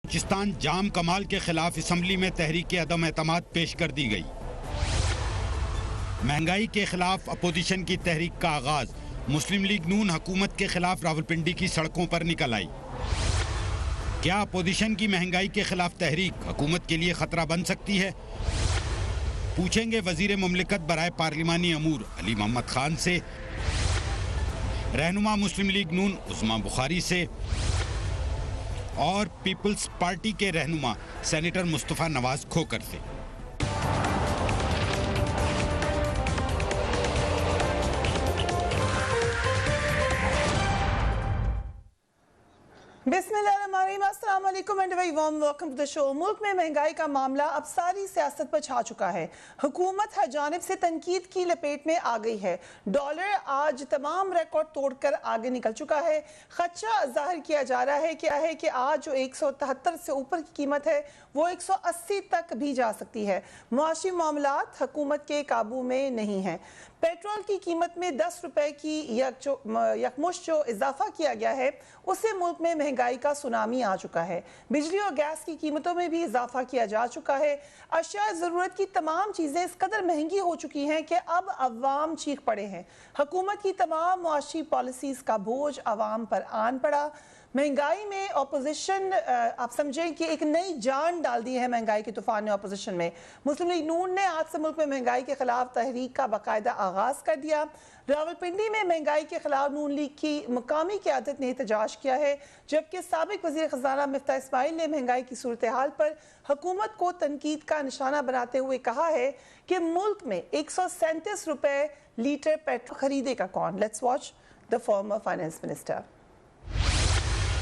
बलूचिस्तान जाम कमाल के खिलाफ असम्बली में तहरीक अदम एतमाद पेश कर दी गई। महंगाई के खिलाफ अपोजिशन की तहरीक का आगाज। मुस्लिम लीग नून हुकूमत के खिलाफ रावलपिंडी की सड़कों पर निकल आई। क्या अपोजिशन की महंगाई के खिलाफ तहरीक हुकूमत के लिए खतरा बन सकती है? पूछेंगे वजीर मुमलिकत बराए पार्लिमानी अमूर अली मोहम्मद खान से, रहनुमा मुस्लिम लीग नून उस्मा बुखारी से और पीपल्स पार्टी के रहनुमा सेनेटर मुस्तफ़ा नवाज खोकर से। बिस्मिल्लाहिर्रहमानिर्रहीम, अस्सलाम वालेकुम and very warm welcome to the show. मुल्क में महंगाई का मामला अब सारी सियासत पर छा चुका है। हुकूमत हर जानिब से तनकीद की लपेट में आ गई है। डॉलर आज तमाम रिकॉर्ड तोड़कर आगे निकल चुका है। खदशा जाहिर किया जा रहा है कि आज जो 173 से ऊपर की कीमत है वो 180 तक भी जा सकती है। मुआशी मामलात हुकूमत के काबू में नहीं है। पेट्रोल की कीमत में 10 रुपए की यकमुश्त जो इजाफा किया गया है उससे मुल्क में महंगाई का सुनामी आ चुका है। बिजली और गैस की कीमतों में भी इजाफा किया जा चुका है। अशिया ज़रूरत की तमाम चीज़ें इस कदर महंगी हो चुकी हैं कि अब अवाम चीख पड़े हैं। हुकूमत की तमाम मुआशी पॉलिसीज़ का बोझ अवाम पर आन पड़ा। महंगाई में ऑपोजिशन आप समझें कि एक नई जान डाल दी है महंगाई के तूफान ने ऑपोजिशन में। मुस्लिम लीग नून ने आज से मुल्क में महंगाई के खिलाफ तहरीक का बाकायदा आगाज़ कर दिया। रावलपिंडी में महंगाई के खिलाफ नून लीग की मुकामी क़यादत ने एहतजाज किया है, जबकि साबिक वज़ीर ख़ज़ाना मिफ्ताह इस्माइल ने महंगाई की सूरत हाल पर हुकूमत को तनकीद का निशाना बनाते हुए कहा है कि मुल्क में 137 रुपए लीटर पेट्रोल खरीदेगा कौन। Let's watch the former finance minister.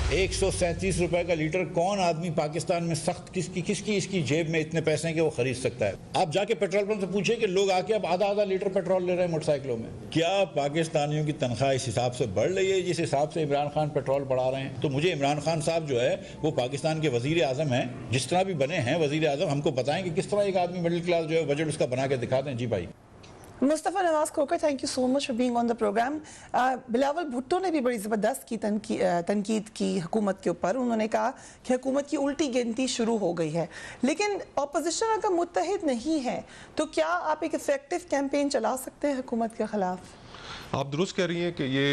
137 रुपए का लीटर कौन आदमी पाकिस्तान में सख्त किसकी इसकी जेब में इतने पैसे हैं कि वो खरीद सकता है? आप जाके पेट्रोल पंप से पूछिए कि लोग आके अब आधा लीटर पेट्रोल ले रहे हैं मोटरसाइकिलों में। क्या पाकिस्तानियों की तनख्वाह इस हिसाब से बढ़ रही है जिस हिसाब से इमरान खान पेट्रोल बढ़ा रहे हैं? तो मुझे इमरान खान साहब जो है वो पाकिस्तान के वजीर आजम हैं, जिस तरह भी बने हैं वजीर आजम, हमको बताएं कि किस तरह एक आदमी मिडिल क्लास जो है बजट उसका बना के दिखाते हैं। जी भाई Mustafa Nawaz Khokhar, thank you so much for being on the programme. Bilawal Bhutto ने भी बड़ी ज़बरदस्त की तनकीद की हुकूमत के ऊपर। उन्होंने कहा कि हुकूमत की उल्टी गिनती शुरू हो गई है, लेकिन अपोजिशन अगर मुत्तहिद नहीं है तो क्या आप एक इफेक्टिव कैंपेन चला सकते हैं हुकूमत के खिलाफ? आप दुरुस्त कह रही हैं कि ये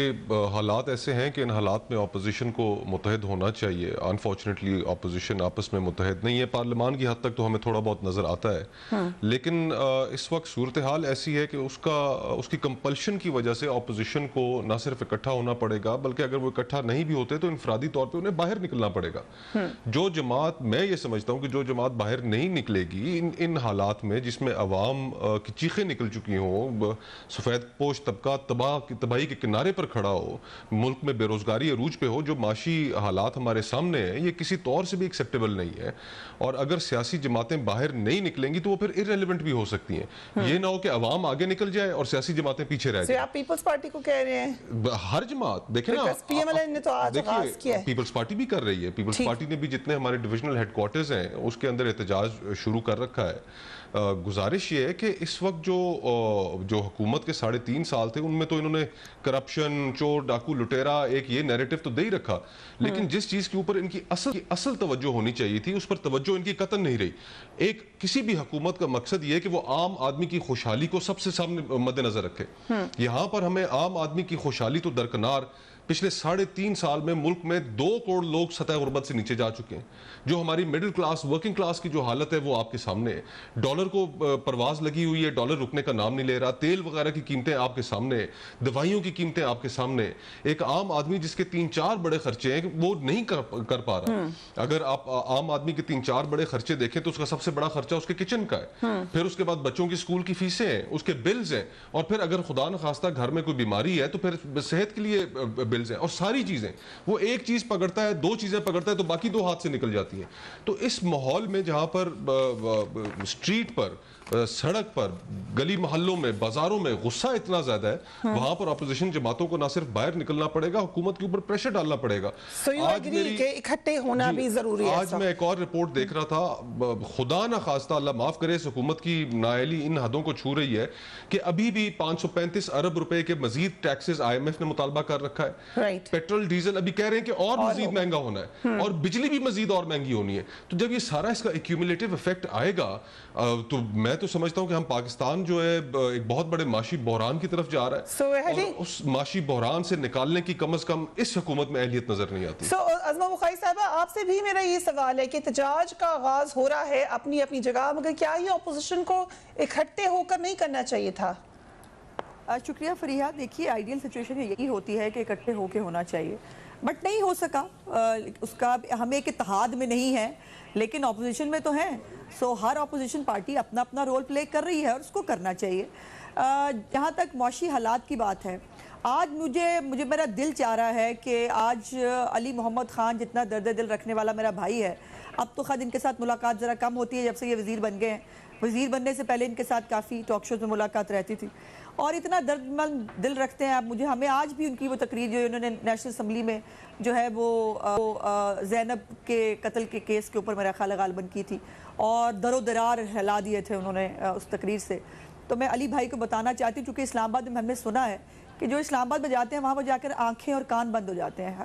हालात ऐसे हैं कि इन हालात में अपोजिशन को मुत्तहिद होना चाहिए। अनफॉर्चुनेटली अपोजिशन आपस में मुत्तहिद नहीं है। पार्लियामान की हद तक तो हमें थोड़ा बहुत नज़र आता है, लेकिन इस वक्त सूरत हाल ऐसी है कि उसकी कंपल्शन की वजह से अपोजिशन को न सिर्फ इकट्ठा होना पड़ेगा, बल्कि अगर वो इकट्ठा नहीं भी होते तो इनफरादी तौर पर उन्हें बाहर निकलना पड़ेगा। जो जमात, मैं ये समझता हूँ कि जो जमात बाहर नहीं निकलेगी इन हालात में जिसमें अवाम की चीखें निकल चुकी हों, सफ़ेद पोश तबका तबाही के किनारे पर खड़ा हो, मुल्क में बेरोजगारी अरूज पे हो, जो माशी हालात हमारे सामने हैं, ये किसी तौर से भी एक्सेप्टेबल नहीं है। और अगर सियासी जमातें बाहर नहीं निकलेंगी तो वो फिर इररेलेवेंट भी हो सकती हैं। ये ना हो कि अवाम आगे निकल जाए और सियासी जमातें पीछे रह जाए। आप पीपल्स पार्टी को कह रहे हैं? हर जमात देखें ना, पीएमएल ने तो आज आगाज किया है। पीपल्स पार्टी भी कर रही है। पीपल्स पार्टी ने भी जितने हमारे डिविजनल हेडक्वार्टर्स हैं उसके अंदर एहतजाज शुरू कर रखा है। गुजारिश ये है कि इस वक्त जो हुकूमत के 3.5 साल थे उनमें तो इन्होंने करप्शन, चोर, डाकू, लुटेरा, एक ये नैरेटिव तो दे ही रखा, लेकिन जिस चीज के ऊपर इनकी असल तवज्जो होनी चाहिए थी उस पर तवज्जो इनकी कतई नहीं रही। एक किसी भी हुकूमत का मकसद ये है कि वो आम आदमी की खुशहाली को सबसे सामने मद्देनजर रखे। यहाँ पर हमें आम आदमी की खुशहाली तो दरकिनार, पिछले 3.5 साल में मुल्क में 2 करोड़ लोग सतह गुर्बत से नीचे जा चुके हैं। जो हमारी मिडिल क्लास, वर्किंग क्लास की जो हालत है वो आपके सामने है। डॉलर को परवाज लगी हुई है, डॉलर रुकने का नाम नहीं ले रहा। तेल वगैरह की कीमतें आपके सामने, दवाइयों की कीमतें आपके सामने। एक आम आदमी जिसके 3-4 बड़े खर्चे हैं वो नहीं कर पा रहा। अगर आप आम आदमी के 3-4 बड़े खर्चे देखें तो उसका सबसे बड़ा खर्चा उसके किचन का है, फिर उसके बाद बच्चों की स्कूल की फीसें हैं, उसके बिल्स हैं, और फिर अगर खुदा न खास्ता घर में कोई बीमारी है तो फिर सेहत के लिए बिल्स हैं, और सारी चीजें। वो एक चीज पकड़ता है, 2 चीजें पकड़ता है तो बाकी 2 हाथ से निकल जाती हैं। तो इस माहौल में जहां पर स्ट्रीट पर, सड़क पर, गली मोहल्लों में, बाजारों में गुस्सा इतना ज्यादा है, वहां पर अपोजिशन जमातों को ना सिर्फ बाहर निकलना पड़ेगा, हुकूमत के ऊपर प्रेशर डालना पड़ेगा। आज इकट्ठे होना भी जरूरी है। आज मैं एक और रिपोर्ट देख रहा था, खुदा ना खास्ता, अल्लाह माफ करे, इस हुकूमत की नाअहली इन हदों को छू रही है कि अभी भी 535 अरब रुपए के मजीद टैक्सेस IMF ने मुतालबा कर रखा है। Right. पेट्रोल डीजल अभी कह रहे हैं कि और मजीद महंगा होना है, और बिजली भी मजीद और महंगी होनी है। तो जब ये सारा इसका एक्यूमुलेटिव इफेक्ट आएगा तो मैं तो समझता हूं कि हम पाकिस्तान जो है एक बहुत बड़े माशी बहरान की तरफ जा रहा है, और उस माशी बहरान से निकालने की कम से कम इस हुकूमत में अहलियत नजर नहीं आती। अज़मा बुखारी साहबा, आपसे भी मेरा ये सवाल है कि एहतजाज का आगाज हो रहा है अपनी अपनी जगह, मगर क्या ये अपोजिशन को इकट्ठे होकर नहीं करना चाहिए था? शुक्रिया फरीहा। देखिए, आइडियल सिचुएशन यही होती है कि इकट्ठे होके होना चाहिए, बट नहीं हो सका। उसका हम एक इत्तेहाद में नहीं है, लेकिन ऑपोजिशन में तो हैं। सो हर ऑपोजिशन पार्टी अपना अपना रोल प्ले कर रही है और उसको करना चाहिए। जहाँ तक मौशी हालात की बात है, आज मुझे मेरा दिल चाह रहा है कि आज अली मोहम्मद ख़ान जितना दर्द दिल रखने वाला मेरा भाई है, अब तो ख़ुद इनके साथ मुलाकात ज़रा कम होती है जब से ये वज़ीर बन गए हैं। वज़ीर बनने से पहले इनके साथ काफ़ी टॉक शोज़ में मुलाकात रहती थी, और इतना दर्दमंद दिल रखते हैं। अब हमें आज भी उनकी वो तकरीर जो इन्होंने नेशनल असम्बली में जो है वो ज़ैनब के कत्ल के केस के ऊपर मेरा ख्याल गालिबन की थी, और दरो दरार हिला दिए थे उन्होंने उस तकरीर से। तो मैं अली भाई को बताना चाहती हूँ, चूँकि इस्लामाबाद में हमने सुना है कि जो इस्लामाबाद में जाते हैं वहाँ पर जाकर आँखें और कान बंद हो जाते हैं,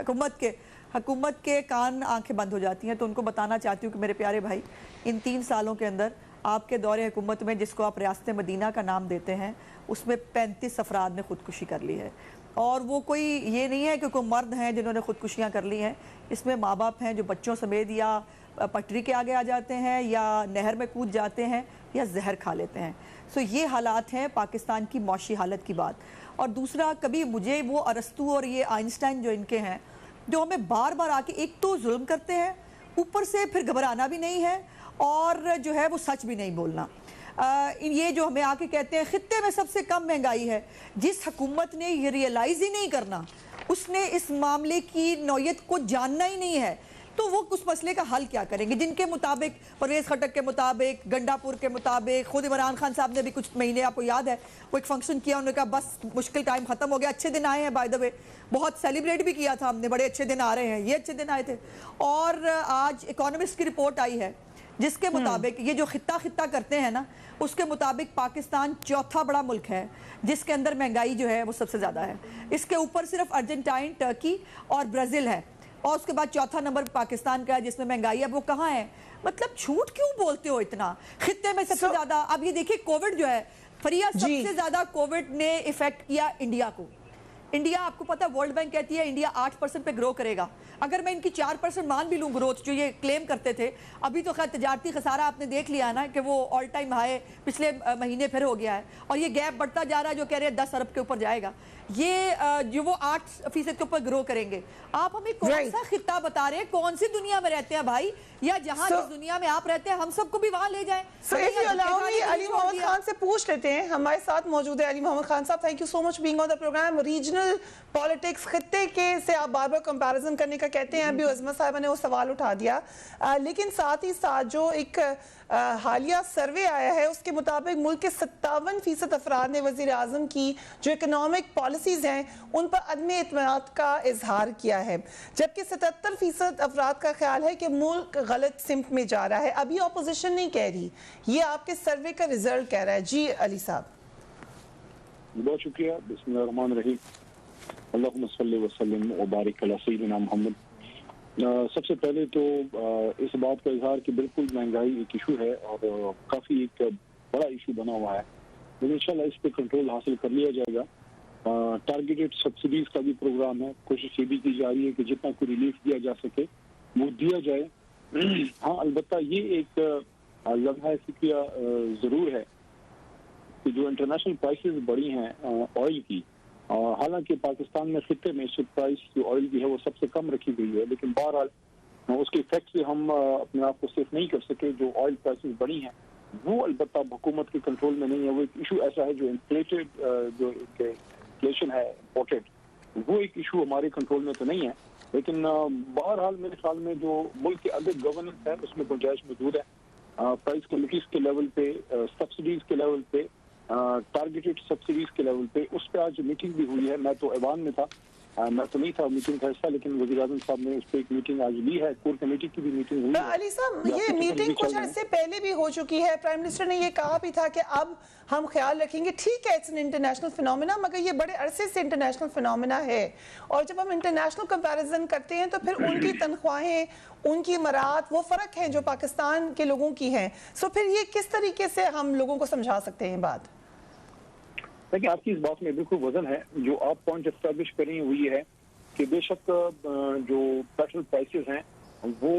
हुकूमत के कान आँखें बंद हो जाती हैं। तो उनको बताना चाहती हूँ कि मेरे प्यारे भाई, इन 3 सालों के अंदर आपके दौरे हुकूमत में, जिसको आप रियासत मदीना का नाम देते हैं, उसमें 35 अफराद ने खुदकुशी कर ली है। और वो कोई ये नहीं है कि कोई मर्द हैं जिन्होंने खुदकुशियाँ कर ली हैं, इसमें माँ बाप हैं जो बच्चों समेत या पटरी के आगे आ जाते हैं, या नहर में कूद जाते हैं, या जहर खा लेते हैं। सो ये हालात हैं पाकिस्तान की मौशी हालत की बात। और दूसरा, कभी मुझे वो अरस्तू और ये आइंस्टाइन जो इनके हैं, जो हमें बार बार आके एक तो जुल्म करते हैं, ऊपर से फिर घबराना भी नहीं है, और जो है वो सच भी नहीं बोलना। ये जो हमें आके कहते हैं खित्ते में सबसे कम महंगाई है, जिस हुकूमत ने ये रियलाइज ही नहीं करना, उसने इस मामले की नौयत को जानना ही नहीं है, तो वो उस मसले का हल क्या करेंगे? जिनके मुताबिक, परवेज़ खटक के मुताबिक, गंडापुर के मुताबिक, खुद इमरान खान साहब ने भी कुछ महीने, आपको याद है, वो एक फंक्शन किया, उन्होंने कहा बस मुश्किल टाइम खत्म हो गया, अच्छे दिन आए हैं। बाय द वे बहुत सेलिब्रेट भी किया था हमने, बड़े अच्छे दिन आ रहे हैं, ये अच्छे दिन आए थे। और आज इकोनॉमिस्ट की रिपोर्ट आई है जिसके मुताबिक ये जो खित्ता करते हैं ना, उसके मुताबिक पाकिस्तान चौथा बड़ा मुल्क है जिसके अंदर महंगाई जो है वो सबसे ज़्यादा है। इसके ऊपर सिर्फ अर्जेंटाइन, टर्की और ब्राज़ील है, और उसके बाद चौथा नंबर पाकिस्तान का है जिसमें महंगाई है। वो कहाँ है? मतलब झूठ क्यों बोलते हो इतना? खित्ते में सबसे ज़्यादा, अब ये देखिए कोविड जो है फरिया, सबसे ज़्यादा कोविड ने इफेक्ट किया इंडिया को। इंडिया, आपको पता है वर्ल्ड बैंक कहती है इंडिया 8% पे ग्रो करेगा। अगर मैं इनकी 4% मान भी लूँ ग्रोथ जो ये क्लेम करते थे, अभी तो खैर तजारती खसारा आपने देख लिया ना कि वो ऑल टाइम हाई पिछले महीने फिर हो गया है, और ये गैप बढ़ता जा रहा है, जो कह रहे हैं 10 अरब के ऊपर जाएगा। ये जो वो 8% के ऊपर ग्रो करेंगे। आप हमें कौन सा खित्ता बता रहे हैं? कौन सी दुनिया में रहते हैं भाई? या जहाँ जिस दुनिया में आप रहते हैं हम सबको भी वहाँ ले जाएं। अली मोहम्मद खान से पूछ लेते हैं, हमारे साथ मौजूद है अली मोहम्मद खान साहब। Thank you so much being on the program. Regional politics, खित्ते के से आप बार बार कंपैरिजन करने का कहते हैं, अभी अज़मा साहिबा ने वो सवाल उठा दिया, लेकिन साथ ही साथ जो एक हालिया सर्वे आया है उसके मुताबिक मुल्क के 57% अफराद ने वज़ीर आज़म की जो इकनॉमिक पॉलिसीज़ हैं उन पर अदम एतमाद का इजहार किया है, जबकि 77% अफराद का ख्याल है कि मुल्क गलत सिमत में जा रहा है। अभी अपोजिशन नहीं कह रही, ये आपके सर्वे का रिजल्ट कह रहा है। जी अली साहब। बहुत शुक्रिया। बिस्मिल्लाहिर्रहमानिर्रहीम, अल्लाहुम्मा सल्लि व सल्लिम व बारिक अला सय्यिदिना मुहम्मद। सबसे पहले तो इस बात का इजहार कि बिल्कुल महंगाई एक इशू है और काफ़ी एक बड़ा इशू बना हुआ है, लेकिन इंशाल्लाह इस पर कंट्रोल हासिल कर लिया जाएगा। टारगेटेड सब्सिडीज का भी प्रोग्राम है, कोशिश ये भी की जा रही है कि जितना कोई रिलीफ दिया जा सके वो दिया जाए। हाँ, अलबत्ता ये एक लम्हा फिक्रिया ज़रूर है कि जो इंटरनेशनल प्राइसेस बढ़ी हैं ऑयल की, हालांकि पाकिस्तान में खित्ते में प्राइस जो ऑयल की है वो सबसे कम रखी गई है, लेकिन बहरहाल उसके इफेक्ट से हम अपने आप को सेफ नहीं कर सके। जो ऑयल प्राइसेस बढ़ी हैं वो अलबत्ता हुकूमत के कंट्रोल में नहीं है। वो एक इशू ऐसा है जो इन्फ्लेटेड, जो इन्फ्लेशन है इम्पोर्टेड, वो एक इशू हमारे कंट्रोल में तो नहीं है, लेकिन बहरहाल मेरे ख्याल में जो मुल्क के अंदर गवर्नेंस है उसमें गुंजाइश मौजूद है। प्राइस कमिटीज के लेवल पे, सब्सिडीज के लेवल पे, टारगेटेड सब्सिडीज के लेवल पे, उस पर आज मीटिंग भी हुई है। मैं तो ऐवान में था मैं तो नहीं था मीटिंग का हिस्सा, लेकिन वज़ीर-ए-आज़म साहब ने उस पर एक मीटिंग आज ली है, कोर कमेटी की भी मीटिंग हुई है। अली साहब, ये मीटिंग कुछ अरसे पहले भी हो चुकी है। प्राइम मिनिस्टर ने ये कहा भी था कि अब हम ख्याल रखेंगे। ठीक है, इट्स एन इंटरनेशनल फिनोमेना, मगर ये बड़े अरसे से इंटरनेशनल फिनोमेना है, और जब हम इंटरनेशनल कंपैरिजन करते हैं तो फिर उनकी तनख्वाहें, उनकी मरात वो फ़र्क हैं जो पाकिस्तान के लोगों की हैं। सो फिर ये किस तरीके से हम लोगों को समझा सकते हैं बात? देखिए, आपकी इस बात में बिल्कुल वजन है। जो आप पॉइंट एस्टैब्लिश कर रही हैं वो ये है कि बेशक जो पेट्रोल प्राइसेस हैं वो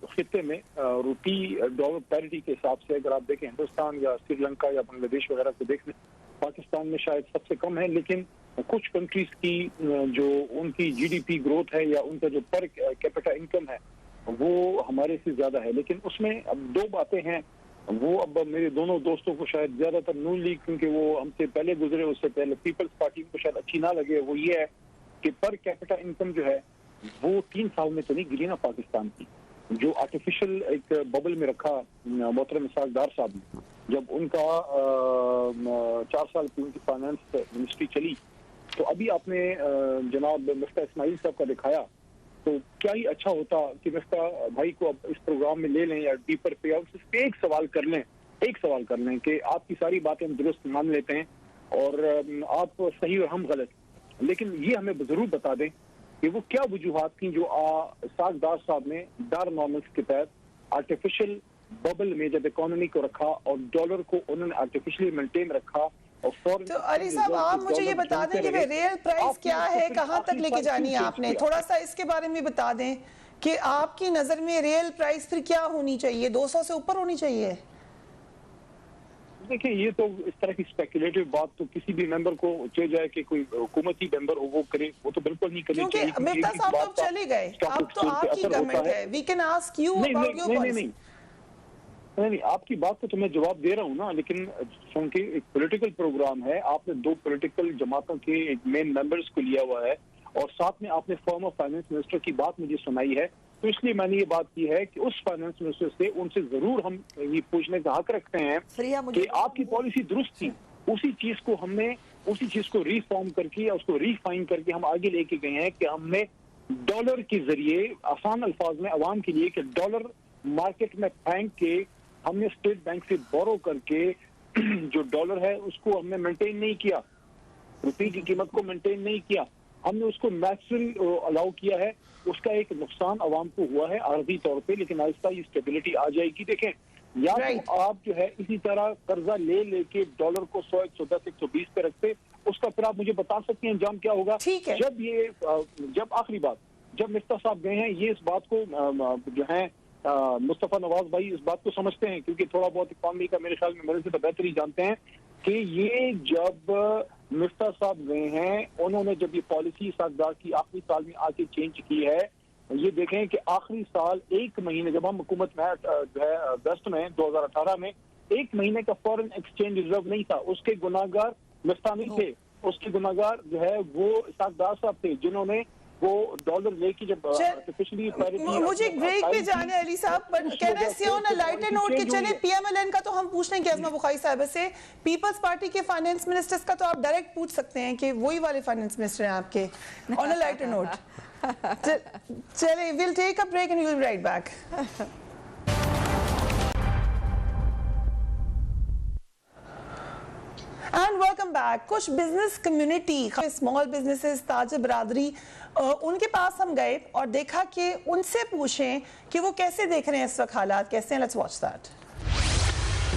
खिते में रुपी डॉलर पैरिटी के हिसाब से अगर आप देखें हिंदुस्तान या श्रीलंका या बांग्लादेश वगैरह को देख लें, पाकिस्तान में शायद सबसे कम है, लेकिन कुछ कंट्रीज की जो उनकी जीडीपी ग्रोथ है या उनका जो पर कैपिटा इनकम है वो हमारे से ज्यादा है। लेकिन उसमें अब दो बातें हैं, वो अब मेरे दोनों दोस्तों को शायद ज्यादातर नून लीग, क्योंकि वो हमसे पहले गुजरे, उससे पहले पीपल्स पार्टी को शायद अच्छी ना लगे, वो ये है कि पर कैपिटा इनकम जो है वो 3 साल में तो नहीं गिरी ना पाकिस्तान की। जो आर्टिफिशियल एक बबल में रखा मोहतरम इसाक डार साहब ने, जब उनका 4 साल की उनकी फाइनेंस मिनिस्ट्री चली, तो अभी आपने जनाब मिफ्ता इस्माइल साहब का दिखाया, तो क्या ही अच्छा होता कि मिफ्ता भाई को अब इस प्रोग्राम में ले लें या डीपर पे आउट। सिर्फ एक सवाल कर लें कि आपकी सारी बातें हम दुरुस्त मान लेते हैं और आप सही और हम गलत, लेकिन ये हमें जरूर बता दें कि वो क्या वजूहात थी जो इसाक डार साहब ने डार नॉर्मल्स के तहत आर्टिफिशियल बबल में जब इकोनॉमी को रखा और डॉलर को उन्होंने आर्टिफिशियली मेंटेन रखा। तो अली साहब, आप मुझे ये बता दें कि रियल प्राइस क्या है, कहां तक लेके जानी है आपने, थोड़ा सा इसके बारे में बता दें कि आपकी नजर में रियल प्राइस फिर क्या होनी चाहिए? 200 से ऊपर होनी चाहिए? देखिए, ये तो इस तरह की स्पेकुलेटिव बात तो किसी भी मेंबर को चाहिए जाए कि कोई हुकूमती मेंबर हो वो करे, वो तो बिल्कुल नहीं करनी चाहिए। क्योंकि मिफ्ता साहब तो चले गए, अब तो आपकी गवर्नमेंट है, we can ask you about your policy. नहीं, आपकी बात को तो मैं जवाब दे रहा हूँ ना, लेकिन क्योंकि एक पॉलिटिकल प्रोग्राम है, आपने 2 पॉलिटिकल जमातों के एक मेन मेंबर्स को लिया हुआ है और साथ में आपने फॉर्मर फाइनेंस मिनिस्टर की बात मुझे सुनाई है, तो इसलिए मैंने ये बात की है कि उस फाइनेंस मिनिस्टर से उनसे जरूर हम ये पूछने का हक रखते हैं कि आपकी पॉलिसी दुरुस्त थी, उसी चीज को रिफॉर्म करके या उसको रिफाइन करके हम आगे लेके गए हैं कि हमने डॉलर के जरिए, आसान अल्फाज में अवाम के लिए, कि डॉलर मार्केट में फेंक के हमने स्टेट बैंक से बोरो करके जो डॉलर है उसको हमने मेंटेन नहीं किया, रुपये की कीमत को मेंटेन नहीं किया, हमने उसको नेचुरल अलाउ किया है। उसका एक नुकसान अवाम को हुआ है आर्जी तौर पे, लेकिन आहिस्ता ये स्टेबिलिटी आ जाएगी। देखें, या तो आप जो है इसी तरह कर्जा ले लेके डॉलर को 100, 110, 120 पे रखते, उसका फिर आप मुझे बता सकते हैं अंजाम क्या होगा। जब आखिरी बात, जब मिफ्ता साहब गए हैं, ये इस बात को जो है मुस्तफा नवाज भाई इस बात को समझते हैं, क्योंकि थोड़ा बहुत इकॉनमी का मेरे ख्याल में मेरे से तो बेहतर ही जानते हैं कि ये जब मिफ्ता साहब गए हैं, उन्होंने जब ये पॉलिसी सरदार की आखिरी साल में आके चेंज की है, ये देखें कि आखिरी साल 1 महीने जब हम हुकूमत में जो है अगस्त में 2018 में 1 महीने का फॉरेन एक्सचेंज रिजर्व नहीं था, उसके गुनाहगार मिफ्ता नहीं थे, उसके गुनाहगार जो है वो इसाक डार साहब थे, जिन्होंने वो डॉलर लेके जब आर्टिफिशियली मुझे एक ब्रेक पे जाना है अली साहब, पर कैन आई से ऑन अ लाइटर नोट के चले पीएमएलएन का तो हम पूछ लेंगे अज़मा बुखारी साहब से, पीपल्स पार्टी के फाइनेंस मिनिस्टर्स का तो आप डायरेक्ट पूछ सकते हैं कि वही वाले फाइनेंस मिनिस्टर हैं आपके, ऑन अ लाइटर नोट। चलिए, will take a break and we will be right back. And welcome back. कुछ बिजनेस कम्युनिटी, स्मॉल बिजनेसेस, ताजिर बरादरी, उनके पास हम गए और देखा कि उनसे पूछें कि वो कैसे देख रहे हैं इस वक्त, हालात कैसे हैं। Let's watch that.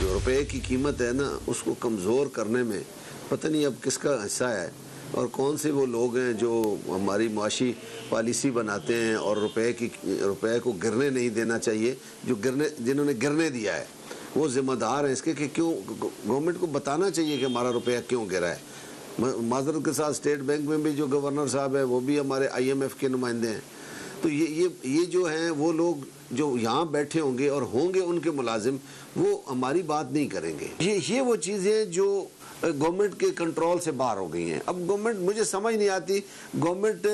जो रुपए की कीमत है ना, उसको कमज़ोर करने में पता नहीं अब किसका हिस्सा है और कौन से वो लोग हैं जो हमारी मुआशी पॉलिसी बनाते हैं और रुपए को गिरने नहीं देना चाहिए, जिन्होंने गिरने दिया है वो जिम्मेदार हैं इसके कि क्यों गवर्नमेंट को बताना चाहिए कि हमारा रुपया क्यों गिरा है। माजरत के साथ स्टेट बैंक में भी जो गवर्नर साहब है वो भी हमारे IMF के नुमाइंदे हैं। तो ये जो हैं वो लोग जो यहाँ बैठे होंगे और होंगे उनके मुलाजिम, वो हमारी बात नहीं करेंगे। ये वो चीज़ें जो गवर्नमेंट के कंट्रोल से बाहर हो गई हैं। अब गवर्नमेंट, मुझे समझ नहीं आती, गवर्नमेंट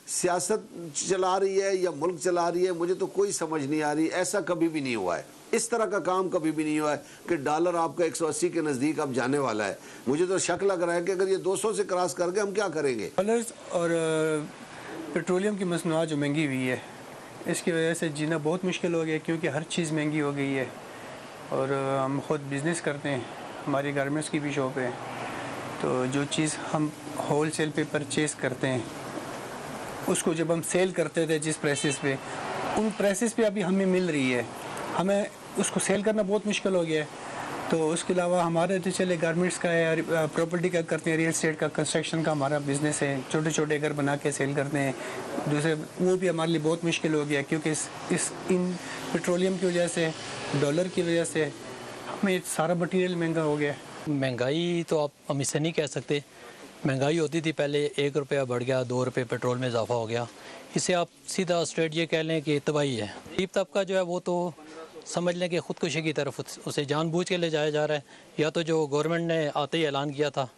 सियासत चला रही है या मुल्क चला रही है, मुझे तो कोई समझ नहीं आ रही। ऐसा कभी भी नहीं हुआ है, इस तरह का काम कभी भी नहीं हुआ है कि डॉलर आपका 180 के नज़दीक अब जाने वाला है। मुझे तो शक लग रहा है कि अगर ये 200 से क्रॉस करके हम क्या करेंगे। डॉलर्स और पेट्रोलियम की मसनूआत जो महंगी हुई है, इसकी वजह से जीना बहुत मुश्किल हो गया, क्योंकि हर चीज़ महंगी हो गई है। और हम ख़ुद बिज़नेस करते हैं, हमारी गारमेंट्स की भी शॉप है, तो जो चीज़ हम होल सेल पे परचेज़ करते हैं, उसको जब हम सेल करते थे जिस प्राइसेस पे, उन प्राइसेस पे अभी हमें मिल रही है, हमें उसको सेल करना बहुत मुश्किल हो गया है। तो उसके अलावा हमारे तो चले गारमेंट्स का है, प्रॉपर्टी का करते हैं, रियल एस्टेट का, कंस्ट्रक्शन का हमारा बिज़नेस है, छोटे छोटे घर बना के सेल करते हैं। दूसरे वो भी हमारे लिए बहुत मुश्किल हो गया, क्योंकि इन पेट्रोलियम की वजह से, डॉलर की वजह से हमें सारा मटेरियल महंगा हो गया। महंगाई तो आप हम इससे नहीं कह सकते। महंगाई होती थी पहले, 1 रुपया बढ़ गया, 2 रुपये पेट्रोल में इजाफा हो गया। इससे आप सीधा स्ट्रेट ये कह लें कि तबाही है। गरीब तबका जो है वो तो समझ लें कि ख़ुदकुशी की तरफ उसे जानबूझ के ले जाया जा रहा है। या तो जो गवर्नमेंट ने आते ही ऐलान किया था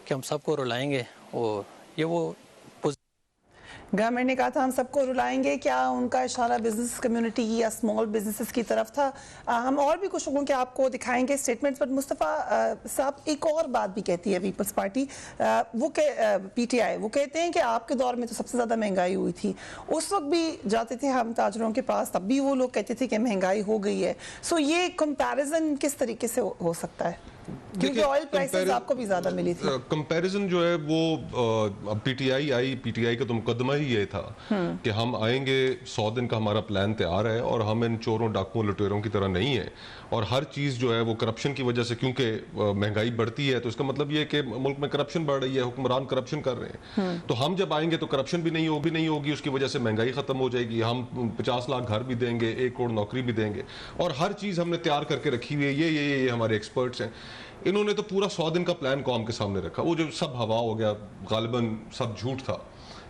कि हम सबको रुलाएंगे, और ये वो गवर्नमेंट ने कहा था हम सबको रुलाएंगे, क्या उनका इशारा बिजनेस कम्युनिटी या स्मॉल बिजनेसेस की तरफ था? हम और भी कुछ लोगों के आपको दिखाएंगे स्टेटमेंट्स, बट मुस्तफ़ा साहब एक और बात भी कहती है पीपल्स पार्टी, PTI, वो कहते हैं कि आपके दौर में तो सबसे ज़्यादा महंगाई हुई थी। उस वक्त भी जाते थे हम ताजरों के पास, तब भी वो लोग कहते थे कि महंगाई हो गई है। सो ये कंपैरिजन किस तरीके से हो सकता है, क्योंकि ऑयल प्राइसेस आपको भी ज्यादा मिली थी? कंपैरिजन जो है वो PTI आई, PTI का तो मुकदमा ही ये था कि हम आएंगे, 100 दिन का हमारा प्लान तैयार है और हम इन चोरों, डाकुओं, लुटेरों की तरह नहीं है। और हर चीज़ जो है वो करप्शन की वजह से, क्योंकि महंगाई बढ़ती है तो इसका मतलब ये है कि मुल्क में करप्शन बढ़ रही है, हुक्मरान करप्शन कर रहे हैं। तो हम जब आएंगे तो करप्शन भी नहीं होगी, उसकी वजह से महंगाई खत्म हो जाएगी, हम 50 लाख घर भी देंगे, 1 करोड़ नौकरी भी देंगे, और हर चीज़ हमने तैयार करके रखी हुई है। ये हमारे एक्सपर्ट्स हैं, इन्होंने तो पूरा 100 दिन का प्लान कौम के सामने रखा। वो जो सब हवा हो गया, गालिबन सब झूठ था,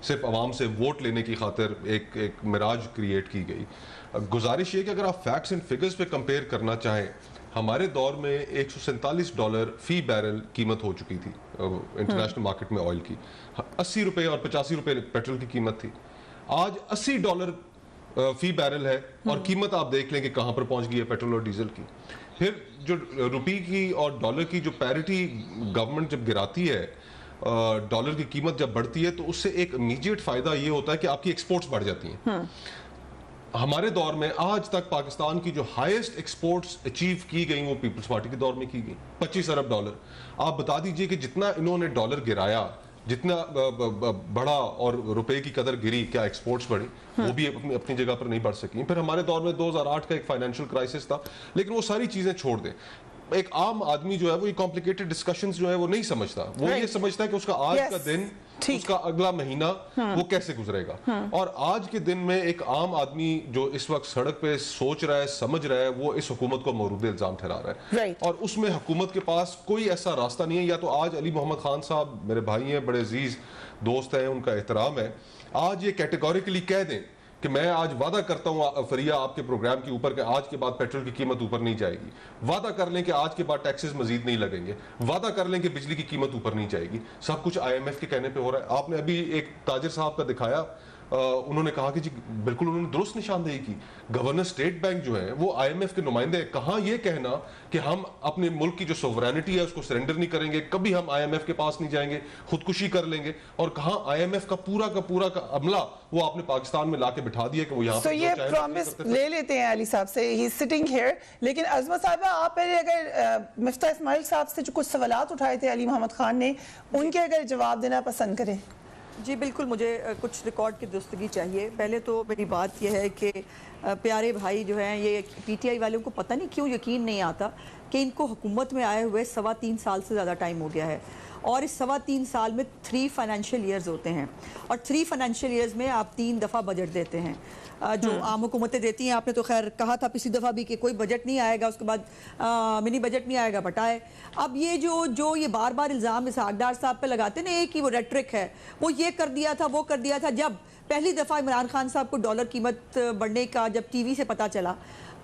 सिर्फ आवाम से वोट लेने की खातिर एक मिराज क्रिएट की गई। गुजारिश ये कि अगर आप फैक्ट्स एंड फिगर्स पे कंपेयर करना चाहें, हमारे दौर में $147 फी बैरल कीमत हो चुकी थी इंटरनेशनल मार्केट में ऑयल की। 80 रुपये और 85 रुपये पेट्रोल की कीमत थी। आज $80 फी बैरल है, और कीमत आप देख लें कि कहां पर पहुंच गई है पेट्रोल और डीजल की। फिर जो रुपये की और डॉलर की जो पैरिटी गवर्नमेंट जब गिराती है, डॉलर की कीमत जब बढ़ती है, तो उससे एक इमीडिएट फायदा ये होता है कि आपकी एक्सपोर्ट्स बढ़ जाती हैं। हमारे दौर में आज तक पाकिस्तान की जो हाईएस्ट एक्सपोर्ट्स अचीव की गई वो पीपल्स पार्टी के दौर में की गई, $25 अरब। आप बता दीजिए कि जितना इन्होंने डॉलर गिराया, जितना बढ़ा और रुपए की कदर गिरी, क्या एक्सपोर्ट्स बढ़ी? वो भी अपनी जगह पर नहीं बढ़ सकी। फिर हमारे दौर में 2008 का एक फाइनेंशियल क्राइसिस था, लेकिन वो सारी चीजें छोड़ दें। एक आम आदमी जो है वो ये कॉम्प्लिकेटेड डिस्कशंस जो है वो नहीं समझता, वो ये समझता है कि उसका आज का दिन, उसका अगला महीना वो कैसे गुजरेगा। और आज के दिन में एक आम आदमी जो इस वक्त सड़क पे सोच रहा है, समझ रहा है, वो इस हुकूमत को मौरूद इल्जाम ठहरा रहा है। और उसमें हुकूमत के पास कोई ऐसा रास्ता नहीं है। या तो आज अली मोहम्मद खान साहब मेरे भाई हैं, बड़े अजीज दोस्त हैं, उनका एहतराम है, आज ये कैटेगोरिकली कह दें कि मैं आज वादा करता हूं फरिया आपके प्रोग्राम के ऊपर कि आज के बाद पेट्रोल की कीमत ऊपर नहीं जाएगी, वादा कर लें कि आज के बाद टैक्सेस मजीद नहीं लगेंगे, वादा कर लें कि बिजली की कीमत ऊपर नहीं जाएगी। सब कुछ IMF के कहने पे हो रहा है। आपने अभी एक ताजिर साहब का दिखाया, उन्होंने कहा कि जी बिल्कुल उन्होंने दुरुस्त निशानदेही की। गवर्नर स्टेट बैंक जो है वो IMF के नुमाइंदे हैं। कहाँ ये कहना कि हम अपने मुल्क की जो सोवरेनिटी है उसको सरेंडर नहीं करेंगे, कभी हम IMF के पास नहीं जाएंगे, खुदकुशी कर लेंगे, और कहाँ IMF का पूरा का अमला वो आपने पाकिस्तान में लाके बिठा दिया कि वो यहाँ पे ये प्रॉमिस ले लेते हैं अली साहब से, ही सिटिंग हियर। लेकिन अज़मा साहिबा, आप पहले अगर मिफ्ता इस्माइल साहब से जो कुछ सवालात उठाए थे अली मोहम्मद खान ने, उनके अगर जवाब देना पसंद करें। जी बिल्कुल, मुझे कुछ रिकॉर्ड की दुरुस्तगी चाहिए। पहले तो मेरी बात यह है कि प्यारे भाई जो हैं, ये PTI वालों को पता नहीं क्यों यकीन नहीं आता कि इनको हुकूमत में आए हुए 3.25 साल से ज़्यादा टाइम हो गया है, और इस 3.25 साल में 3 फाइनेंशियल ईयर्स होते हैं, और 3 फाइनेंशियल ईयर्स में आप 3 दफ़ा बजट देते हैं, जो आम हुकूमतें देती हैं। आपने तो खैर कहा था पिछली दफ़ा भी कि कोई बजट नहीं आएगा, उसके बाद मिनी बजट नहीं आएगा, बटाए। अब ये जो ये बार बार इल्ज़ाम इसहाक डार साहब पे लगाते ना, एक ही वो रेट्रिक है, वो ये कर दिया था, वो कर दिया था। जब पहली दफ़ा इमरान खान साहब को डॉलर कीमत बढ़ने का जब टीवी से पता चला,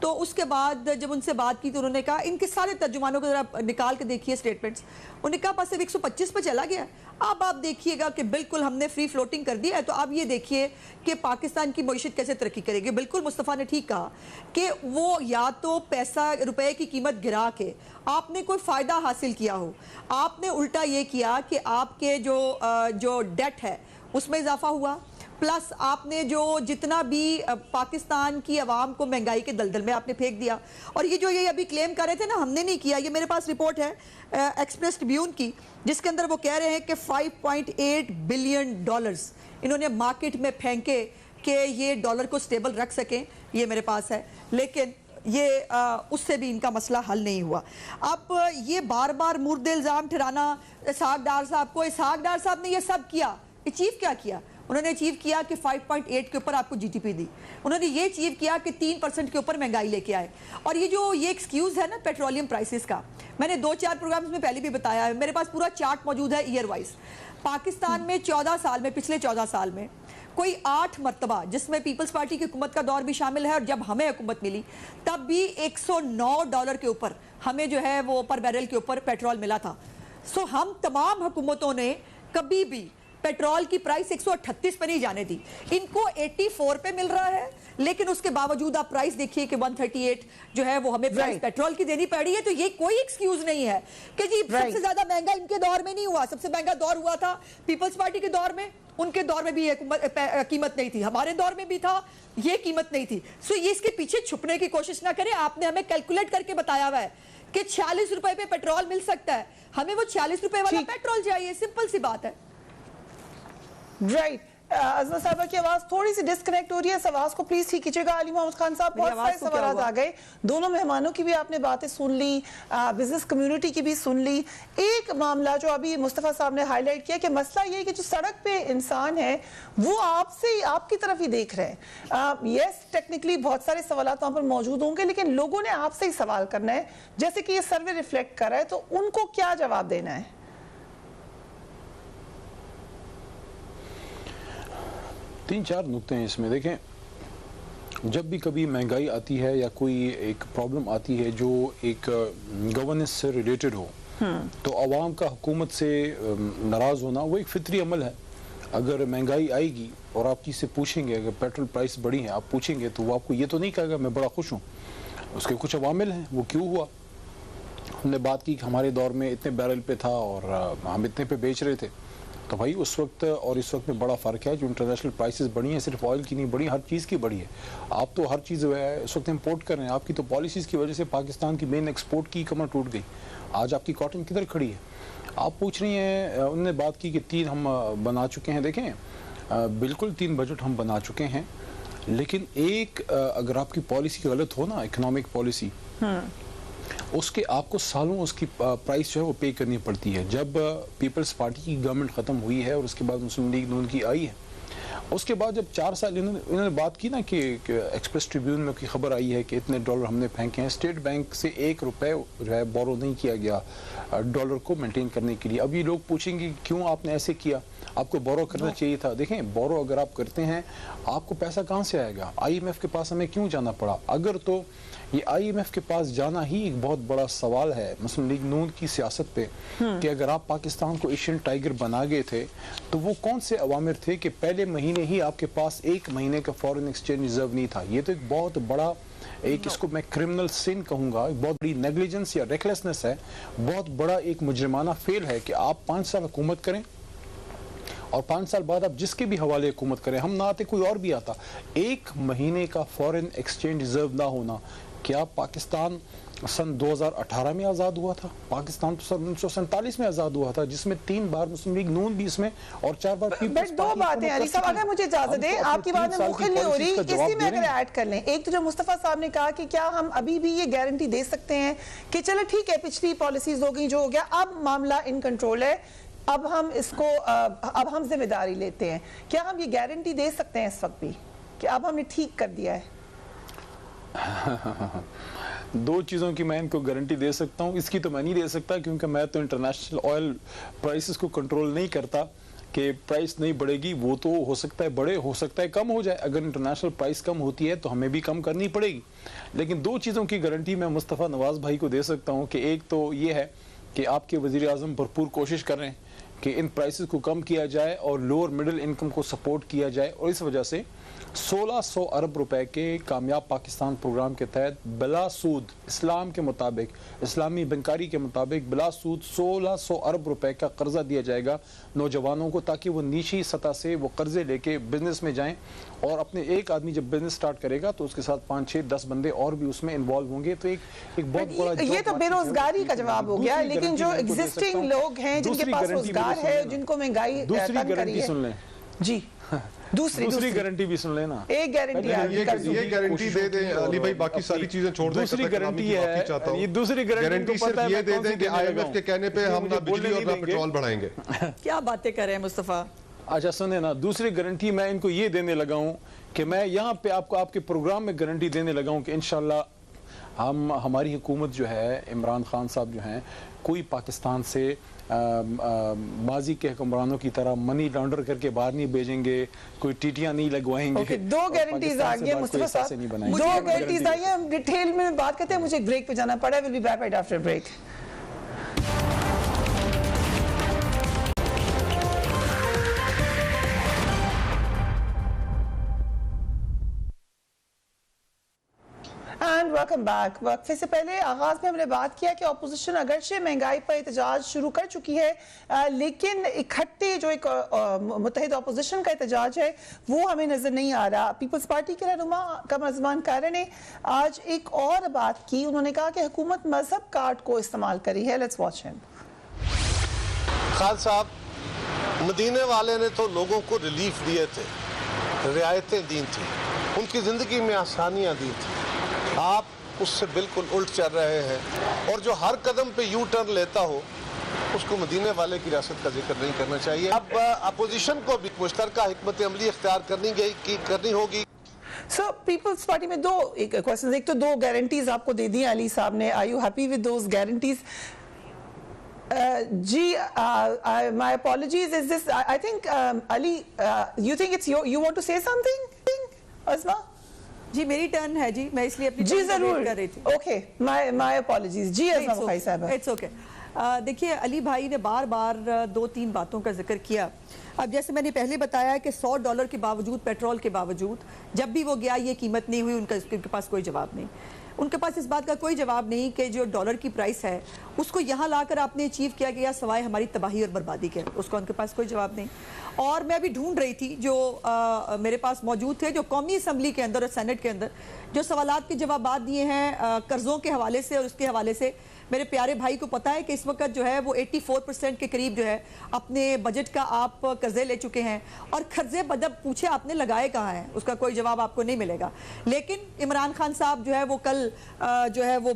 तो उसके बाद जब उनसे बात की तो उन्होंने कहा, इनके सारे तर्जुमानों को जरा निकाल के देखिए स्टेटमेंट्स, उन्होंने कहा बस 125 पे चला गया। अब आप देखिएगा कि बिल्कुल हमने फ्री फ्लोटिंग कर दिया है, तो अब ये देखिए कि पाकिस्तान की मईशत कैसे तरक्की करेगी। बिल्कुल मुस्तफ़ा ने ठीक कहा कि वो या तो पैसा रुपए की कीमत गिरा के आपने कोई फ़ायदा हासिल किया हो, आपने उल्टा ये किया कि आपके जो डेट है उसमें इजाफा हुआ, प्लस आपने जो जितना भी पाकिस्तान की आवाम को महंगाई के दलदल में आपने फेंक दिया। और ये जो ये अभी क्लेम कर रहे थे ना हमने नहीं किया, ये मेरे पास रिपोर्ट है एक्सप्रेस ट्रिब्यून की, जिसके अंदर वो कह रहे हैं कि 5.8 बिलियन डॉलर्स इन्होंने मार्केट में फेंके कि ये डॉलर को स्टेबल रख सकें। ये मेरे पास है, लेकिन ये उससे भी इनका मसला हल नहीं हुआ। अब ये बार बार मुर्दे इल्ज़ाम ठहराना इसहाक डार साहब को, इसहाक डार साहब ने ये सब किया, अचीव क्या किया? उन्होंने अचीव किया कि 5.8 के ऊपर आपको जीडीपी दी, उन्होंने ये अचीव किया कि 3% के ऊपर महंगाई लेके आए। और ये एक्सक्यूज़ है ना पेट्रोलियम प्राइसेस का, मैंने 2-4 प्रोग्राम्स में पहले भी बताया है, मेरे पास पूरा चार्ट मौजूद है ईयर वाइज। पाकिस्तान में 14 साल में, पिछले 14 साल में कोई 8 मरतबा, जिसमें पीपल्स पार्टी की हुकूमत का दौर भी शामिल है, और जब हमें हुकूमत मिली तब भी $109 के ऊपर हमें जो है वो पर बैरल के ऊपर पेट्रोल मिला था। सो हम तमाम हुकूमतों ने कभी भी पेट्रोल की प्राइस 138 पे नहीं जाने दी, इनको 84 पे मिल रहा है, लेकिन उसके बावजूद आप प्राइस देखिए कि 138 जो है वो हमें प्राइस पेट्रोल की देनी पड़ रही है। तो ये कोई एक्सक्यूज नहीं है कि जी सबसे ज्यादा महंगा इनके दौर में नहीं हुआ, सबसे महंगा दौर हुआ था पीपल्स पार्टी के दौर में, उनके दौर में भी ये कीमत नहीं थी, हमारे दौर में भी था, ये कीमत नहीं थी। सो ये इसके पीछे छुपने की कोशिश ना करें, आपने हमें कैलकुलेट करके बताया हुआ है कि 46 रुपए पे पेट्रोल मिल सकता है, हमें वो 46 रुपए वाला पेट्रोल चाहिए, सिंपल सी बात है। राइट अजमा साहबा की आवाज थोड़ी सी डिस्कनेक्ट हो रही है, इस आवाज को प्लीज ठीक कीजिएगा। अली मोहम्मद खान साहब, बहुत सारे सवाल आ गए, दोनों मेहमानों की भी आपने बातें सुन ली, बिजनेस कम्युनिटी की भी सुन ली। एक मामला जो अभी मुस्तफ़ा साहब ने हाईलाइट किया कि मसला ये है कि जो सड़क पे इंसान है वो आपसे आपकी तरफ ही देख रहे हैं। यस टेक्निकली बहुत सारे सवाल वहाँ पर मौजूद होंगे, लेकिन लोगों ने आपसे ही सवाल करना है, जैसे कि ये सर्वे रिफ्लेक्ट कर रहा है, तो उनको क्या जवाब देना है? तीन चार नुक्ते हैं इसमें। देखें, जब भी कभी महंगाई आती है या कोई एक प्रॉब्लम आती है जो एक गवर्नेंस से रिलेटेड हो, तो आवाम का हुकूमत से नाराज़ होना वो एक फितरी अमल है। अगर महंगाई आएगी और आप किसी से पूछेंगे, अगर पेट्रोल प्राइस बढ़ी है, आप पूछेंगे तो वो आपको ये तो नहीं कहेगा मैं बड़ा खुश हूँ, उसके कुछ अवामिल हैं, वो क्यों हुआ। हमने बात की कि हमारे दौर में इतने बैरल पे था और हम इतने पे बेच रहे थे, तो भाई उस वक्त और इस वक्त में बड़ा फ़र्क है। जो इंटरनेशनल प्राइसेस बढ़ी हैं, सिर्फ ऑयल की नहीं बढ़ी, हर चीज़ की बढ़ी है। आप तो हर चीज़ इस वक्त इंपोर्ट कर रहे हैं, आपकी तो पॉलिसीज़ की वजह से पाकिस्तान की मेन एक्सपोर्ट की कमर टूट गई। आज आपकी कॉटन किधर खड़ी है? आप पूछ रही हैं, उन्होंने बात की कि 3 हम बना चुके हैं। देखें, बिल्कुल 3 बजट हम बना चुके हैं, लेकिन एक अगर आपकी पॉलिसी गलत हो ना, इकोनॉमिक पॉलिसी, उसके आपको सालों उसकी प्राइस जो है वो पे करनी पड़ती है। जब पीपल्स पार्टी की गवर्नमेंट ख़त्म हुई है और उसके बाद मुस्लिम लीग नून की आई है, उसके बाद जब 4 साल इन्होंने बात की ना कि एक्सप्रेस ट्रिब्यून में की खबर आई है कि इतने डॉलर हमने फेंके हैं, स्टेट बैंक से 1 रुपये जो है बोरो नहीं किया गया डॉलर को मेंटेन करने के लिए। अब ये लोग पूछेंगे क्यों आपने ऐसे किया, आपको बोरो करना चाहिए था। देखें, बोरो अगर आप करते हैं आपको पैसा कहाँ से आएगा? IMF के पास हमें क्यों जाना पड़ा? अगर तो ये IMF के पास जाना ही एक बहुत बड़ा सवाल है मुस्लिम लीग नून की सियासत पे, कि अगर आप पाकिस्तान को एशियन टाइगर बना गए थे तो वो कौन से अवामिर थे कि पहले महीने ही आपके पास 1 महीने का फॉरेन एक्सचेंज रिजर्व नहीं था? ये तो एक बहुत बड़ा एक इसको मैं क्रिमिनल सिन कहूँगा, एक बहुत बड़ी नेग्लिजेंस या रेकलेसनेस है, बहुत बड़ा एक मुजरिमाना फेल है कि आप 5 साल हुकूमत करें और 5 साल बाद आप जिसके भी हवाले हुकूमत करें, हम ना आते कोई और भी आता, 1 महीने का फॉरेन एक्सचेंज रिजर्व ना होना। क्या पाकिस्तान सन 2018 में आज़ाद हुआ था? पाकिस्तान तो सन 1947 में आज़ाद हुआ था, जिसमें 3 बार मुस्लिम लीग नून भी इसमें और 4 बार बट 2 बातें अली साहब, अगर मुझे इजाजत दें, आपकी बात में मुखिल नहीं हो रही, इसी में अगर ऐड कर लें। एक तो जो मुस्तफ़ा साहब ने कहा कि क्या हम अभी भी ये गारंटी दे सकते हैं कि चलो ठीक है पिछली पॉलिसीज हो गई, जो हो गया, अब मामला इन कंट्रोल है, अब हम इसको अब हम जिम्मेदारी लेते हैं, क्या हम ये गारंटी दे सकते हैं इस वक्त भी कि अब हमने ठीक कर दिया है? 2 चीज़ों की मैं इनको गारंटी दे सकता हूँ, इसकी तो मैं नहीं दे सकता क्योंकि मैं तो इंटरनेशनल ऑयल प्राइसेस को कंट्रोल नहीं करता। कि प्राइस नहीं बढ़ेगी, वो तो हो सकता है बढ़े, हो सकता है कम हो जाए। अगर इंटरनेशनल प्राइस कम होती है तो हमें भी कम करनी पड़ेगी। लेकिन दो चीज़ों की गारंटी मैं मुस्तफ़ा नवाज़ भाई को दे सकता हूँ कि एक तो ये है कि आपके वज़ीर आज़म भरपूर कोशिश कर रहे हैं कि इन प्राइसेस को कम किया जाए और लोअर मिडिल इनकम को सपोर्ट किया जाए, और इस वजह से 1600 अरब रुपए के कामयाब पाकिस्तान प्रोग्राम के तहत बिला सूद, इस्लाम के मुताबिक, इस्लामी बैंकारी के मुताबिक बिला सूद 1600 अरब रुपए का कर्जा दिया जाएगा नौजवानों को, ताकि वो नीची सतह से वो कर्जे लेके बिजनेस में जाएं। और अपने एक आदमी जब बिजनेस स्टार्ट करेगा तो उसके साथ 5, 6, 10 बंदे और भी उसमें इन्वॉल्व होंगे। तो एक बहुत बड़ा, ये तो बेरोजगारी का जवाब हो गया, लेकिन जो एग्जिस्टिंग लोग हैं जिनके पास रोजगार है, जिनको महंगाई दूसरी गारंटी सुन लें जी, दूसरी गारंटी भी सुन लेना। एक गारंटी ये गारंटी दे दें अली भाई, बाकी सारी चीजें छोड़ दें। दूसरी गारंटी है, ये दूसरी गारंटी सिर्फ ये दे दें कि IMF के कहने पे हम ना बिजली और ना पेट्रोल बढ़ाएंगे। क्या बातें कर रहे हैं मुस्तफा। अच्छा सुने ना, दूसरी गारंटी मैं इनको ये देने लगा हूँ कि मैं यहाँ पे आपको आपके प्रोग्राम में गारंटी देने लगा हूँ कि इंशाल्लाह हमारी हुकूमत जो है, इमरान खान साहब जो हैं, कोई पाकिस्तान से माजी के हुक्मरानों की तरह मनी लॉन्डर करके बाहर नहीं भेजेंगे, कोई टीटियां नहीं लगवाएंगे। दो गारंटीज आ गई मुस्तफा साहब, दो गारंटीज आई हैं। हम डिटेल में बात करते हैं, मुझे एक ब्रेक पे जाना पड़ा। Will be back right after break. And welcome back. वक्फे से पहले आगाज में हमने बात किया कि अपोजिशन अगरचे महंगाई पर एहतजाज शुरू कर चुकी है, लेकिन इकट्ठे जो एक मुत्तहिद अपोजिशन का एहतजाज है वो हमें नजर नहीं आ रहा। पीपल्स पार्टी के रहनुमा कमर ज़मान कारा ने आज एक और बात की। उन्होंने कहा कि हुकूमत मजहब कार्ड को इस्तेमाल करी है। Let's watch him. खान साहब, मदीने वाले ने तो लोगों को रिलीफ दिए थे, रियायतें दी थी, उनकी जिंदगी में आसानियां दी थी। आप उससे बिल्कुल उल्ट चल रहे हैं, और जो हर कदम पे यू टर्न लेता हो उसको मदीने वाले की रियासत का जिक्र नहीं करना चाहिए। अब अपोजिशन को भी मुश्तरका हिकमत अमली इख्तियार करनी होगी। सो पीपल्स पार्टी में दो क्वेश्चन, एक तो दो गारंटीज आपको दे दी अली साहब ने। Are you happy with those guarantees? my apologies, is this I think Ali, you think it's you want to say something, Azma? जी मेरी टर्न है जी, मैं इसलिए अपनी जी जरूर कर रही थी। ओके, my apologies जी। अज़मा बुखारी साहब, इट्स ओके। देखिए अली भाई ने बार बार 2-3 बातों का जिक्र किया। अब जैसे मैंने पहले बताया कि $100 के बावजूद, पेट्रोल के बावजूद, जब भी वो गया ये कीमत नहीं हुई, उनके पास कोई जवाब नहीं। उनके पास इस बात का कोई जवाब नहीं कि जो डॉलर की प्राइस है उसको यहाँ लाकर आपने अचीव किया गया सवाए हमारी तबाही और बर्बादी के, उसका उनके पास कोई जवाब नहीं। और मैं अभी ढूंढ रही थी जो मेरे पास मौजूद थे, जो कौमी असम्बली के अंदर और सेनेट के अंदर जो सवालात के जवाब दिए हैं कर्ज़ों के हवाले से और उसके हवाले से। मेरे प्यारे भाई को पता है कि इस वक्त जो है वो 84% के करीब जो है अपने बजट का आप कर्जे ले चुके हैं, और कर्जे बदब पूछे आपने लगाए कहाँ हैं, उसका कोई जवाब आपको नहीं मिलेगा। लेकिन इमरान खान साहब जो है वो कल जो है वो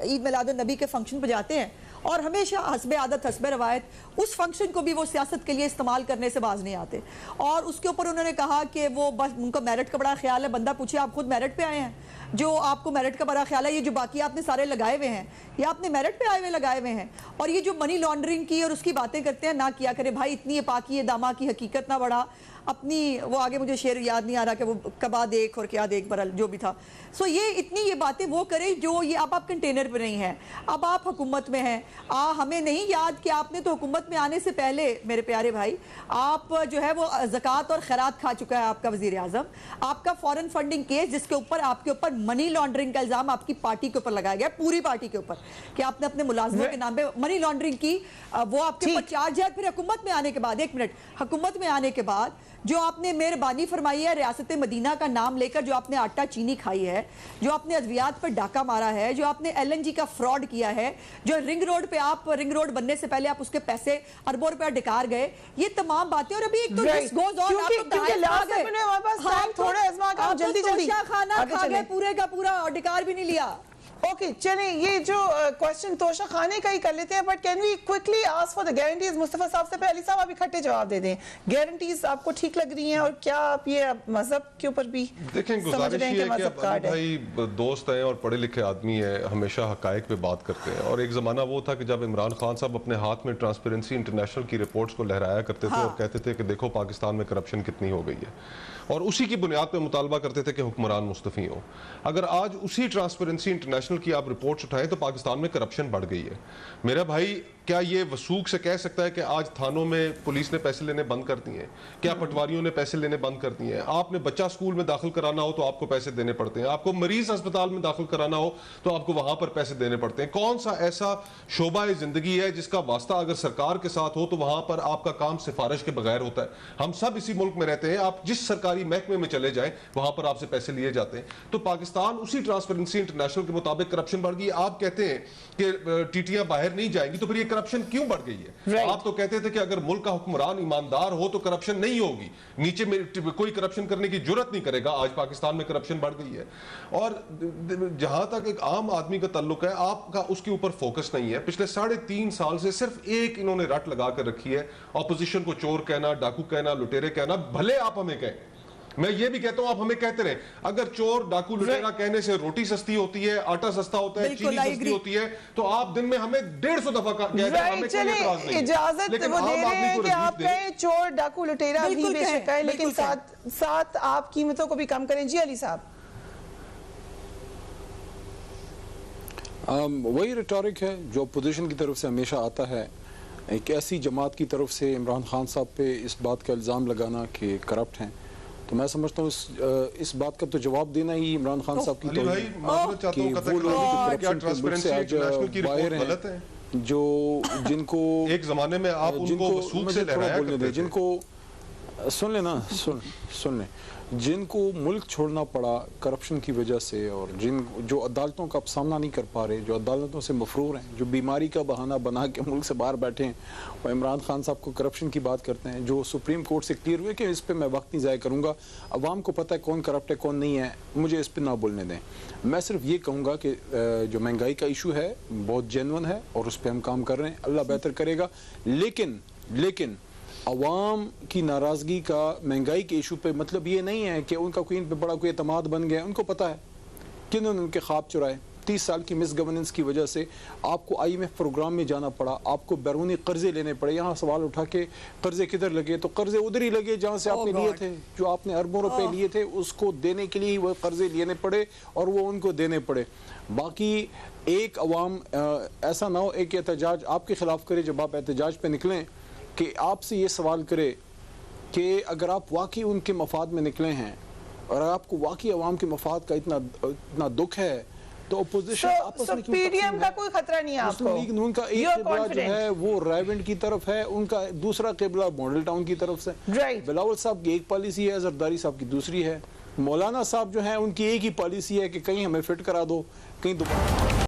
ईद मिलाद नबी के फंक्शन पर जाते हैं, और हमेशा हस्बे आदत हस्बे रवायत उस फंक्शन को भी वो सियासत के लिए इस्तेमाल करने से बाज नहीं आते। और उसके ऊपर उन्होंने कहा कि वो बस उनको मेरिट का बड़ा ख्याल है। बंदा पूछे आप खुद मेरिट पे आए हैं? जो आपको मेरिट का बड़ा ख्याल है, ये जो बाकी आपने सारे लगाए हुए हैं ये आपने मेरिट पे आए हुए लगाए हुए हैं। और ये जो मनी लॉन्ड्रिंग की और उसकी बातें करते हैं, ना किया करे भाई। इतनी पाकी दामा की हकीकत ना बढ़ा अपनी, वो आगे मुझे शेर याद नहीं आ रहा कि वो कबा देख और क्या देख, बरल जो भी था। सो ये इतनी ये बातें वो करें जो ये अब आप कंटेनर पे नहीं हैं, अब आप हुकूमत में हैं। हमें नहीं याद कि आपने तो हुकूमत में आने से पहले मेरे प्यारे भाई आप जो है वो ज़कात और खैरात खा चुका है आपका वज़ीर आज़म। आपका फॉरेन फंडिंग केस जिसके ऊपर आपके ऊपर मनी लॉन्ड्रिंग का इल्ज़ाम आपकी पार्टी के ऊपर लगाया गया, पूरी पार्टी के ऊपर, कि आपने अपने मुलाजमों के नाम पे मनी लॉन्ड्रिंग की, वो आपके ऊपर चार्ज है। फिर हुकूमत में आने के बाद, एक मिनट, हुकूमत में आने के बाद जो आपने मेहरबानी फरमाई है रियासत मदीना का नाम लेकर, जो आपने आटा चीनी खाई है, जो आपने अद्वियात पर डाका मारा है, जो आपने LNG का फ्रॉड किया है, जो रिंग रोड पे आप रिंग रोड बनने से पहले आप उसके पैसे अरबों रुपया डिकार गए, ये तमाम बातें। और अभी एक तो जस्ट गोज ऑन, आप तो खाना खा गए पूरे का पूरा और डिकार भी नहीं लिया। ओके चलें, ये जो क्वेश्चन तोशा खाने का ही कर लेते हैं, but can we quickly ask for the guarantees. Mustafa साहब से पहले साहब आप इकट्ठे जवाब दे दें, गारंटीज आपको ठीक लग रही हैं और क्या आप ये मजहब के ऊपर भी देखें, गुजारिश ये है कि अब भाई दोस्त हैं और पढ़े लिखे आदमी हैं, हमेशा हकायक पे बात करते हैं। और एक ज़माना वो था कि जब इमरान खान साहब अपने हाथ में ट्रांसपेरेंसी इंटरनेशनल की रिपोर्ट्स को लहराया करते थे और कहते थे कि देखो पाकिस्तान में करप्शन कितनी हो गई है, और उसी की बुनियाद पर मुतालबा करते थे कि हुक्मरान मुस्तफ़ी हो। अगर आज उसी ट्रांसपेरेंसी इंटरनेशनल की आप रिपोर्ट्स उठाएं तो पाकिस्तान में करप्शन बढ़ गई है। मेरा भाई क्या ये वसूख से कह सकता है कि आज थानों में पुलिस ने पैसे लेने बंद कर दिए हैं? क्या पटवारियों ने पैसे लेने बंद कर दिए हैं? आपने बच्चा स्कूल में दाखिल कराना हो तो आपको पैसे देने पड़ते हैं, आपको मरीज अस्पताल में दाखिल कराना हो तो आपको वहां पर पैसे देने पड़ते हैं। कौन सा ऐसा शोबा जिंदगी है जिसका वास्ता अगर सरकार के साथ हो तो वहां पर आपका काम सिफारिश के बगैर होता है? हम सब इसी मुल्क में रहते हैं, आप जिस सरकारी महकमे में चले जाएं वहां पर आपसे पैसे लिए जाते हैं। तो पाकिस्तान उसी ट्रांसपेरेंसी इंटरनेशनल के मुताबिक करप्शन बढ़ गई। आप कहते हैं कि टीटियां बाहर नहीं जाएंगी, तो फिर ये करप्शन क्यों बढ़ गई है? आप तो कहते थे कि अगर मुल्क का हुक्मरान ईमानदार हो तो करप्शन नहीं होगी, नीचे में कोई करप्शन करने की जुर्रत नहीं करेगा। आज पाकिस्तान में करप्शन बढ़ गई है। और जहां तक एक आम आदमी का ताल्लुक है, आपका उसके ऊपर फोकस नहीं है। पिछले 3.5 साल से सिर्फ एक इन्होंने रट लगा कर रखी है, ऑपोजिशन को चोर कहना, डाकू कहना, लुटेरे कहना। भले आप हमें कहें, मैं ये भी कहता हूं आप हमें कहते रहे, अगर चोर डाकू लुटेरा कहने से रोटी सस्ती होती है, आटा सस्ता होता है, चीनी सस्ती होती है, तो आप दिन में हमें 150 दफा इजाजत वो दे रहे हैं कि आप कहें चोर डाकू लुटेरा भी बेशक है, लेकिन साथ आप कीमतों को भी कम करें। जी अली साहब, वही रिटॉरिक है जो अपोजिशन की तरफ से हमेशा आता है, एक ऐसी जमात की तरफ से इमरान खान साहब पे इस बात का इल्ज़ाम लगाना कि करप्ट हैं। तो मैं समझता हूँ इस बात का तो जवाब देना ही इमरान खान साहब की तौहीन है कि वो लोग बाहर हैं जो जिनको एक जमाने में आप उनको वसूख से लहराया करते थे, जिनको सुन लेना सुन ले, जिनको मुल्क छोड़ना पड़ा करप्शन की वजह से, और जो अदालतों का सामना नहीं कर पा रहे, जो अदालतों से मफरूर हैं, जो बीमारी का बहाना बना के मुल्क से बाहर बैठे हैं, और इमरान खान साहब को करप्शन की बात करते हैं, जो सुप्रीम कोर्ट से क्लियर हुए कि इस पर मैं वक्त नहीं ज़ाया करूँगा, अवाम को पता है कौन करप्ट है कौन नहीं है, मुझे इस पर ना बोलने दें। मैं सिर्फ ये कहूँगा कि जो महंगाई का इशू है बहुत जेन्युइन है और उस पर हम काम कर रहे हैं, अल्लाह बेहतर करेगा। लेकिन अवाम की नाराज़गी का महंगाई के इशू पे मतलब ये नहीं है कि उनका कोई इन पे बड़ा कोई एतमाद बन गया। उनको पता है कि उन्होंने उनके ख्वाब चुराए। 30 साल की मिस गवर्नेंस की वजह से आपको IMF प्रोग्राम में जाना पड़ा, आपको बैरूनी कर्जे लेने पड़े। यहाँ सवाल उठा के कर्जे किधर लगे, तो कर्जे उधर ही लगे जहाँ से आपने लिए थे। जो आपने अरबों रुपए लिए थे उसको देने के लिए वो कर्जे लेने पड़े और वो उनको देने पड़े। बाकी एक अवाम ऐसा ना हो एक एहतजाज आपके खिलाफ करे, जब आप एहतजाज पे निकलें कि आपसे ये सवाल करे कि अगर आप वाकई उनके मफाद में निकले हैं और आपको वाकई अवाम के मफाद का इतना दुख है तो अपोजिशन आपस में पीडीएम का कोई खतरा नहीं है आपको। मुस्लिम लीग नून का एक किबला जो है वो रायवेंड की तरफ है, उनका दूसरा किबला मॉडल टाउन की तरफ से। बिलावल साहब की एक पॉलिसी है, जरदारी साहब की दूसरी है, मौलाना साहब जो है उनकी एक ही पॉलिसी है कि कहीं हमें फिट करा दो, कहीं दोबारा